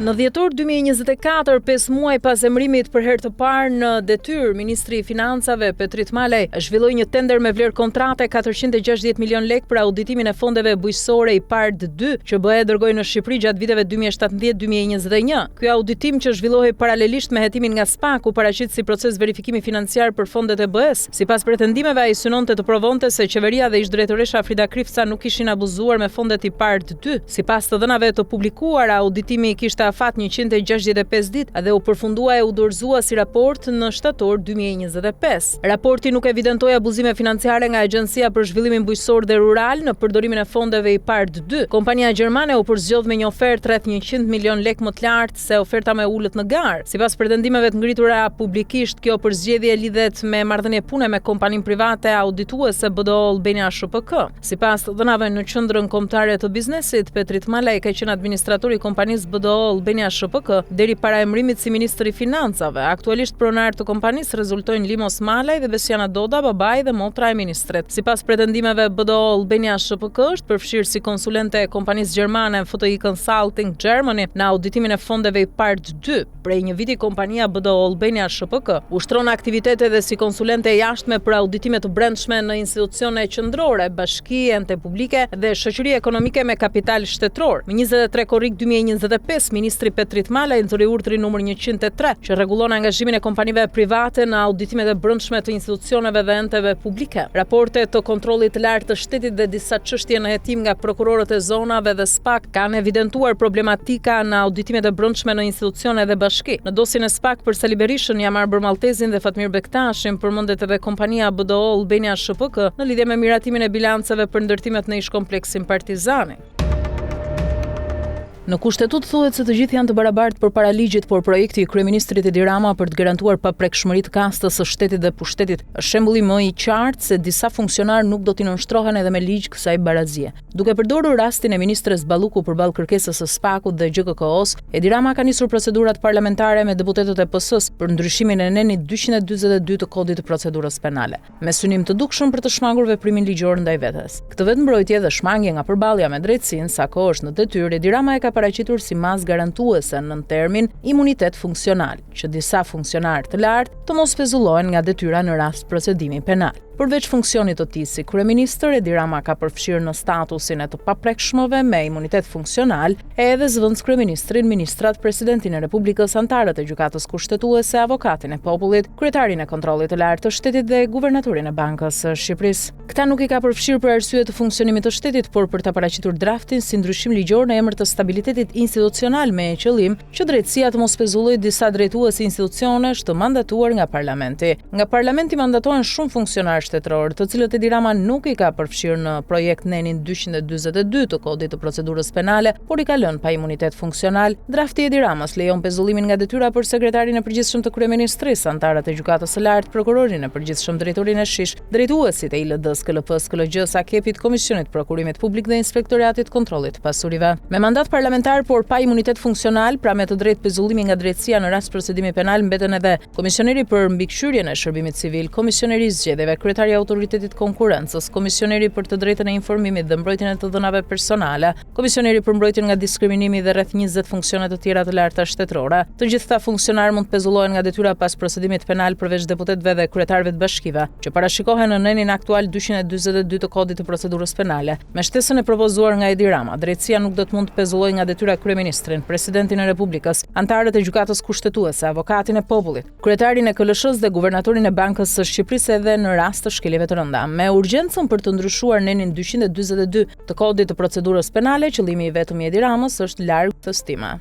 Në dhjetor 2024, 5 muaj pas emërimit për herë të parë në detyrë, Ministri i Financave Petrit Malaj zhvilloi një tender me vlerë kontrate 460 milion lek për auditimin e fondeve bujqësore i PARD 2 që BE dërgoi në Shqipëri gjatë viteve 2017-2021. Ky auditim që zhvillohej paralelisht me hetimin nga SPAK u paraqit si proces verifikimi financiar për fondet e BE-s. Sipas pretendimeve, ai synonte të provonte se qeveria dhe ish-drejtoresha Frida Krifca nuk kishin abuzuar me fondet i PARD 2. Sipas të dhënave të publikuara, auditimi kishte afat 165 ditë dhe u përfundua e u dorëzua si raport në shtator 2025. Raporti nuk evidentoi abuzime financiare nga Agjencia për Zhvillimin Bujqësor dhe Rural në përdorimin e fondeve i PARD 2. Kompania gjermane u përzgjodh me një ofertë rreth 100 milion lek më të lartë se oferta më e ulët në garë. Sipas pretendimeve të ngritura publikisht, kjo përzgjedhje lidhet me marrëdhënie pune me kompaninë private audituese BDO Albania SHPK. Sipas të dhënave në Qendrën Kombëtare të Biznesit, Petrit Malaj ka qenë administratori i kompanisë BDO Albania SHPK deri para emërimit si ministër i financave. Aktualisht pronar të kompanisë rezultojnë Limos Malaj dhe Besiana Doda, babai dhe motra e ministrit. Sipas pretendimeve, BDO Albania SHPK është përfshirë si konsulente e kompanisë gjermane FTI Consulting Germany në auditimin e fondeve i PARD 2. Prej një viti kompania BDO Albania SHPK ushtron aktivitete dhe si konsulente jashtme për auditime të brendshme në institucione qendrore, bashki, ente publike dhe shoqëri ekonomike me kapital shtetëror. Më 23 korrik 2025, Ministri Petrit Malaj nxori urdhrin numër 103 që rregullon angazhimin e kompanive private në auditimet e brendshme të institucioneve dhe enteve publike. Raportet të kontrollit të lartë të shtetit dhe disa çështje në hetim nga prokurorët e zonave dhe SPAK kanë evidentuar problematika në auditimet e brendshme në institucione dhe bashki. Në dosjen e SPAK për Sali Berishën, Jamar Bermaltezin dhe Fatmir Bektashin përmendet edhe kompania BDO Albania SHPK në lidhje me miratimin e bilanceve për ndërtimet në ish kompleksin Partizani. Në kushtetutë thuhet se të gjithë janë të barabartë përpara ligjit, por projekti i kryeministrit Edi Rama për të garantuar paprekshmëri të kastës së shtetit dhe pushtetit është shembulli më i qartë se disa funksionarë nuk do t'i nënshtrohen edhe me ligj kësaj barazie. Duke përdorur rastin e ministres Balluku përballë kërkesës së SPAK-ut dhe GKK-s, Edi Rama ka nisur procedurat parlamentare me deputetët e PS-s për ndryshimin e nenit 242 të kodit të procedurës penale, me synim të dukshëm për të shmangur veprimin ligjor ndaj vetes. Këtë vetëmbrojtje dhe shmangje nga përballja me drejtsinë, sa kohë është në detyrë, Edi Rama e ka paraqitur si mas garantuese në termin imunitet funksional, që disa funksionarë të lartë të mos pezullohen nga detyra në rast procedimi penal. Përveç funksionit të tij si kryeministër, Edi Rama ka përfshirë në statusin e të paprekshmëve me imunitet funksional edhe zëvendës kryeministrin, ministrat, presidentin e Republikës, antarët e gjykatës kushtetuese, avokatin e popullit, kryetarin e kontrollit të lartë të shtetit dhe guvernatorin e Bankës së Shqipërisë. Këta nuk i ka përfshirë për arsye të funksionimit të shtetit, por për ta paraqitur draftin si ndryshim ligjor në emër të stabilitetit institucional me qëllim që drejtësia të mos pezullojë disa drejtues institucionesh të mandatuar nga parlamenti. Nga parlamenti mandatohen shumë funksionarë shtetëror, të cilët Edi Rama nuk i ka përfshirë në projekt nenin 242 të kodit të procedurës penale, por i ka lënë pa imunitet funksional. Drafti Edi Ramës lejon pezullimin nga detyra për sekretarin e përgjithshëm të kryeministrisë, antarët e gjykatës së lartë, prokurorin e përgjithshëm, drejtorin e SHish, drejtuesit e ILD-s, KLP-s, KLG-s, AKEP-it, Komisionit Prokurimit Publik dhe Inspektoratit Kontrollit të Pasurive. Me mandat parlamentar, por pa imunitet funksional, pra me të drejtë pezullimi nga drejtësia në rast procedimi penal, mbeten edhe komisioneri për mbikëqyrjen e shërbimit civil, komisioneri i zgjedhjeve, kryetari i autoritetit konkurrencës, komisioneri për të drejtën e informimit dhe mbrojtjen e të dhënave personale, komisioneri për mbrojtjen nga diskriminimi dhe rreth 20 funksione të tjera të larta shtetërore. Të gjithë këta funksionarë mund të pezullohen nga detyra pas procedimit penal përveç deputetëve dhe kryetarëve të bashkive, që parashikohen në nenin aktual 242 të kodit të procedurës penale. Me shtesën e propozuar nga Edi Rama, drejtësia nuk do të mund të pezullojë nga detyra kryeministrin, presidentin e Republikës, antarët e gjykatës kushtetuese, avokatin e popullit, kryetarin e KLSH-s dhe guvernatorin e Bankës së Shqipërisë edhe në rast të shkeljeve të rënda. Me urgjencën për të ndryshuar nenin 242 të kodit të procedurës penale, qëllimi i vetëm i Edi Ramës është larg të stima.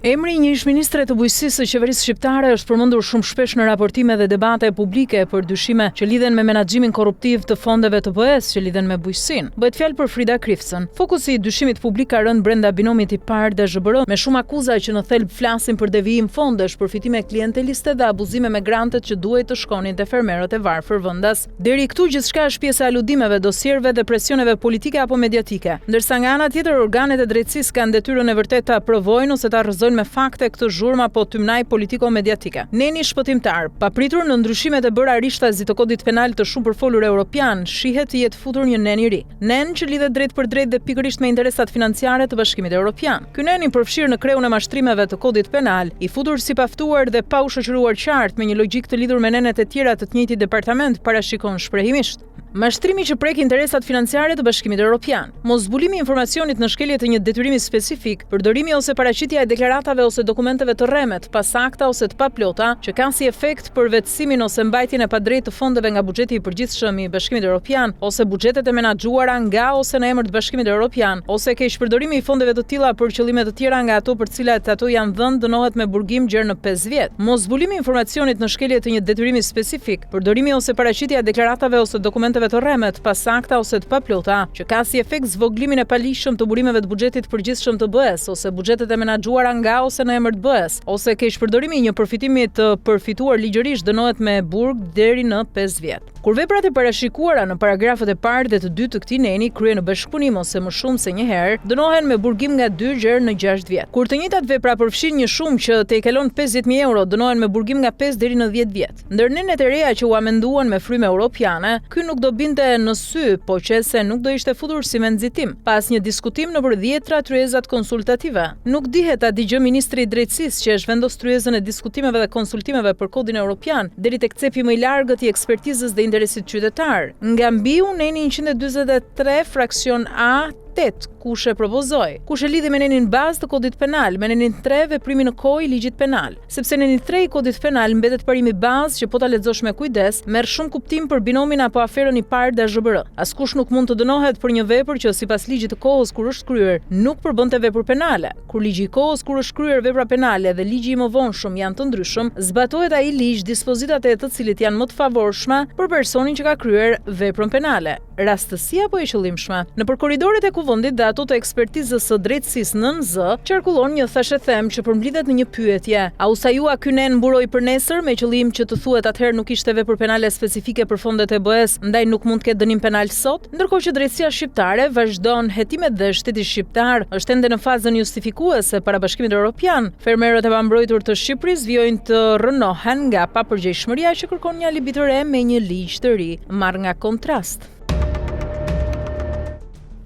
Emri i një ish-ministre të bujqësisë së qeverisë shqiptare është përmendur shumë shpesh në raportime dhe debate publike për dyshime që lidhen me menaxhimin korruptiv të fondeve të BE-s që lidhen me bujqësinë. Bëhet fjalë për Frida Krifcën. Fokusi i dyshimit publik ka rënë brenda binomit i PARD dhe ZHBR, me shumë akuza që në thelb flasin për devijim fondesh, përfitime klienteliste dhe abuzime me grantet që duhet të shkonin te fermerët e varfër vendas. Deri këtu gjithçka është pjesë e aludimeve, dosierëve dhe presioneve politike apo mediatike, ndërsa nga ana tjetër organet e drejtësisë kanë detyrën e vërtetë ta provojnë ose ta rrëzojnë argumentojnë me fakte këtë zhurmë apo tymnaj politiko-mediatike. Neni shpëtimtar, papritur në ndryshimet e bëra rishtasi të kodit penal të shumë përfolur europian, shihet të jetë futur një nen i ri. Nen që lidhet drejt për drejt dhe pikërisht me interesat financiare të Bashkimit Evropian. Ky nen i përfshirë në kreun e mashtrimeve të kodit penal, i futur si paftuar dhe pa u shoqëruar qartë me një logjik të lidhur me nenet e tjera të të njëjtit departament, parashikon shprehimisht. Mashtrimi që prek interesat financiare të Bashkimit Evropian, mos zbulimi i informacionit në shkelje të një detyrimi specifik, përdorimi ose paraqitja e deklaratave ose dokumenteve të rremet, pasakta ose të paplota, që kanë si efekt përvetësimin ose mbajtjen e padrejtë të fondeve nga buxheti i përgjithshëm i Bashkimit Evropian, ose buxhetet e menaxhuara nga ose në emër të Bashkimit Evropian, ose keq përdorimi i fondeve të tilla për qëllime të tjera nga ato për të cilat ato janë dhënë, dënohet me burgim gjerë në 5 vjet. Mos zbulimi i informacionit në shkelje të një detyrimi specifik, përdorimi ose paraqitja e deklaratave ose dokumenteve të rremet, pasakta ose të paplota, që ka si efekt zvoglimin e palishëm të burimeve të buxhetit përgjithshëm të BE-s, ose buxhetet e menaxhuara nga ose në emër të BE-s, ose keq përdorimi i një përfitimi të përfituar ligjërisht, dënohet me burg deri në 5 vjet. Kur veprat e parashikuara në paragrafet e parë dhe të dytë të këtij neni kryen në bashkëpunim ose më shumë se një herë, dënohen me burgim nga 2 gjerë në 6 vjet. Kur të njëjtat vepra përfshin një shumë që te kalon 50.000 euro, dënohen me burgim nga 5 deri në 10 vjet. Ndër nenet e reja që u amenduan me frymë europiane, ky nuk do binte në sy, po që se nuk do ishte futur si me nxitim. Pas një diskutim nëpër 10 tryezat konsultative, nuk dihet a digjë ministri i drejtësisë që është vendos tryezën e diskutimeve dhe konsultimeve për kodin europian deri tek cepi më i largët i ekspertizës dhe interesit qytetar. Nga mbiu neni 143 fraksion A 8 kush e propozoi, kush e lidhi me nenin bazë të kodit penal, me nenin 3 veprimi në kohë i ligjit penal, sepse nenin 3 i kodit penal mbetet parimi bazë që po ta lexosh me kujdes, merr shumë kuptim për binomin apo aferën i parë DZBR. Askush nuk mund të dënohet për një vepër që sipas ligjit të kohës kur është kryer, nuk përbënte vepër penale. Kur ligji i kohës kur është kryer vepra penale dhe ligji i mëvonshëm janë të ndryshëm, zbatohet ai ligj dispozitat e të cilit janë më të favorshme për personin që ka kryer veprën penale. Rastësia apo e qëllimshme. Nëpër korridoret e kuvendit dhe ato të ekspertizës së drejtësisë NZ, qarkullon një thashëthem që përmblidhet në një pyetje. A u sajua ky nen mburoi për nesër me qëllim që të thuhet atëherë nuk ishte vepër penale specifike për fondet e BE-s, ndaj nuk mund të ketë dënim penal sot? Ndërkohë që drejtësia shqiptare vazhdon hetimet dhe shteti shqiptar është ende në fazën justifikuese para Bashkimit Evropian. Fermerët e pambrojtur të Shqipërisë vijojnë të rënohen nga papërgjegjshmëria që kërkon një alibi të re me një ligj të ri, marrë nga kontrast.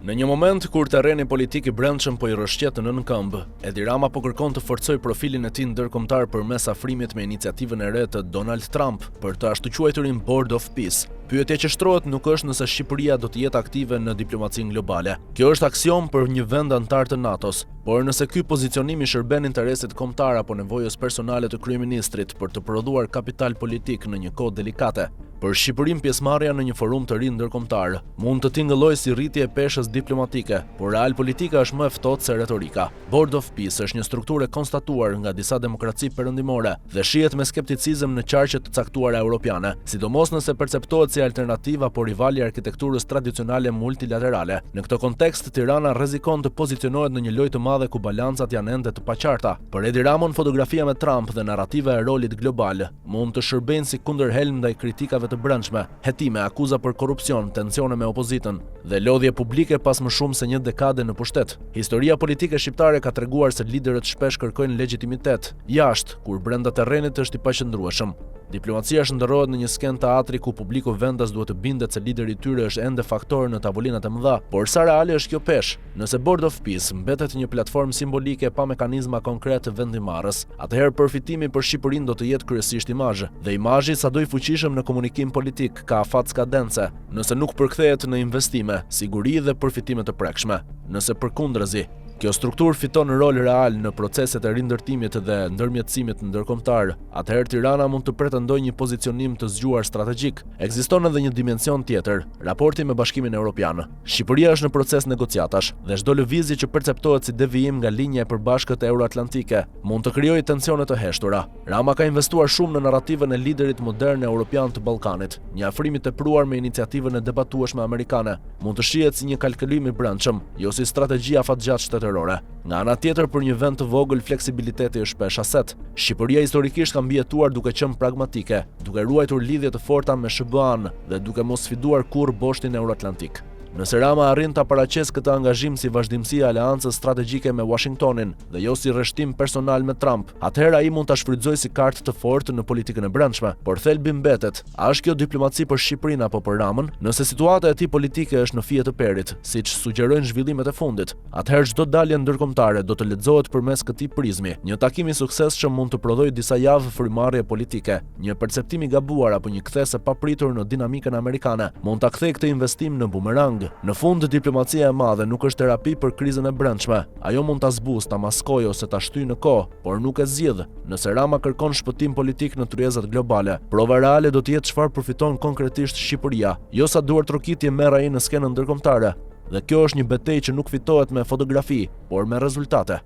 Në një moment kur terreni politik i brendshëm po i rrëshqet në nënkëmbë, Edi Rama po kërkon të forcojë profilin e tij ndërkombëtar përmes afrimit me iniciativën e re të Donald Trump për të ashtu quajturin Board of Peace. Pyetja që shtrohet nuk është nëse Shqipëria do të jetë aktive në diplomacinë globale. Kjo është aksion për një vend antar të NATO-s, por nëse ky pozicionim i shërben interesit kombëtar apo nevojës personale të kryeministrit për të prodhuar kapital politik në një kohë delikate, për Shqipërinë pjesëmarrja në një forum të ri ndërkombëtar mund të tingëllojë si rritje e peshës diplomatike, por realpolitika është më e ftohtë se retorika. Board of Peace është një strukturë e konstatuar nga disa demokraci perëndimore dhe shihet me skepticizëm në qarqe të caktuara europiane, sidomos nëse perceptohet si alternativa apo rivali i arkitekturës tradicionale multilaterale. Në këtë kontekst, Tirana rrezikon të pozicionohet në një lojë të madhe ku balancat janë ende të paqarta. Për Edi Ramon, fotografia me Trump dhe narrativa e rolit global mund të shërbejnë si kundërhelm ndaj kritikave të brendshme, hetime, akuza për korrupsion, tensione me opozitën dhe lodhje publike pas më shumë se një dekade në pushtet. Historia politike shqiptare ka treguar se liderët shpesh kërkojnë legjitimitet jashtë, kur brenda terrenit është i paqëndrueshëm. Diplomacia shndërrohet në një skenë teatri ku publiku vendas duhet të bindet se lideri i tyre është ende faktor në tavolinat e mëdha, por sa reale është kjo peshë? Nëse Board of Peace mbetet një platformë simbolike pa mekanizma konkret vendimarrës, atëherë përfitimi për Shqipërinë do të jetë kryesisht imazh, dhe imazhi sado i fuqishëm në komunikim politik ka afat skadence, nëse nuk përkthehet në investime, siguri dhe përfitime të prekshme. Nëse përkundrazi, kjo strukturë fiton rol real në proceset e rindërtimit dhe ndërmjetësimit ndërkombëtar, atëherë Tirana mund të pretendojë një pozicionim të zgjuar strategjik. Ekziston edhe një dimension tjetër, raporti me Bashkimin Evropian. Shqipëria është në proces negociatash dhe çdo lëvizje që perceptohet si devijim nga linja e përbashkët euroatlantike mund të krijojë tensione të heshtura. Rama ka investuar shumë në narrativën e liderit modern evropian të Ballkanit. Një afrim i tepruar me iniciativën e debatueshme amerikane mund të shihet si një kalkulim i brendshëm, jo si strategji afatgjatë shtetërore. Nga ana tjetër, për një vend të vogël, fleksibiliteti është shpesh aset. Shqipëria historikisht ka mbijetuar duke qenë pragmatike, duke ruajtur lidhje të forta me SBA-n dhe duke mos sfiduar kurrë boshtin euroatlantik. Nëse Rama arrin ta paraqesë këtë angazhim si vazhdimsi e aleancës strategjike me Washingtonin dhe jo si rreshtim personal me Trump, atëherë ai mund ta shfrytëzojë si kartë të fortë në politikën e brendshme. Por thelbi mbetet, a është kjo diplomaci për Shqipërinë apo për Ramën? Nëse situata e tij politike është në fije të perit, siç sugjerojnë zhvillimet e fundit, atëherë çdo dalje ndërkombëtare do të lexohet përmes këtij prizmi. Një takim i suksesshëm mund të prodhojë disa javë frymëmarrje politike, një perceptim i gabuar apo një kthesë e papritur në dinamikën amerikane mund ta kthejë këtë investim në bumerang. Në fund, diplomacia e madhe nuk është terapi për krizën e brendshme. Ajo mund ta zbusë, ta maskojë ose ta shtyjë në kohë, por nuk e zgjidh. Nëse Rama kërkon shpëtim politik në tryezat globale, prova reale do të jetë çfarë përfiton konkretisht Shqipëria, jo sa duar trokitje merr ai në skenën ndërkombëtare. Dhe kjo është një betejë që nuk fitohet me fotografi, por me rezultate.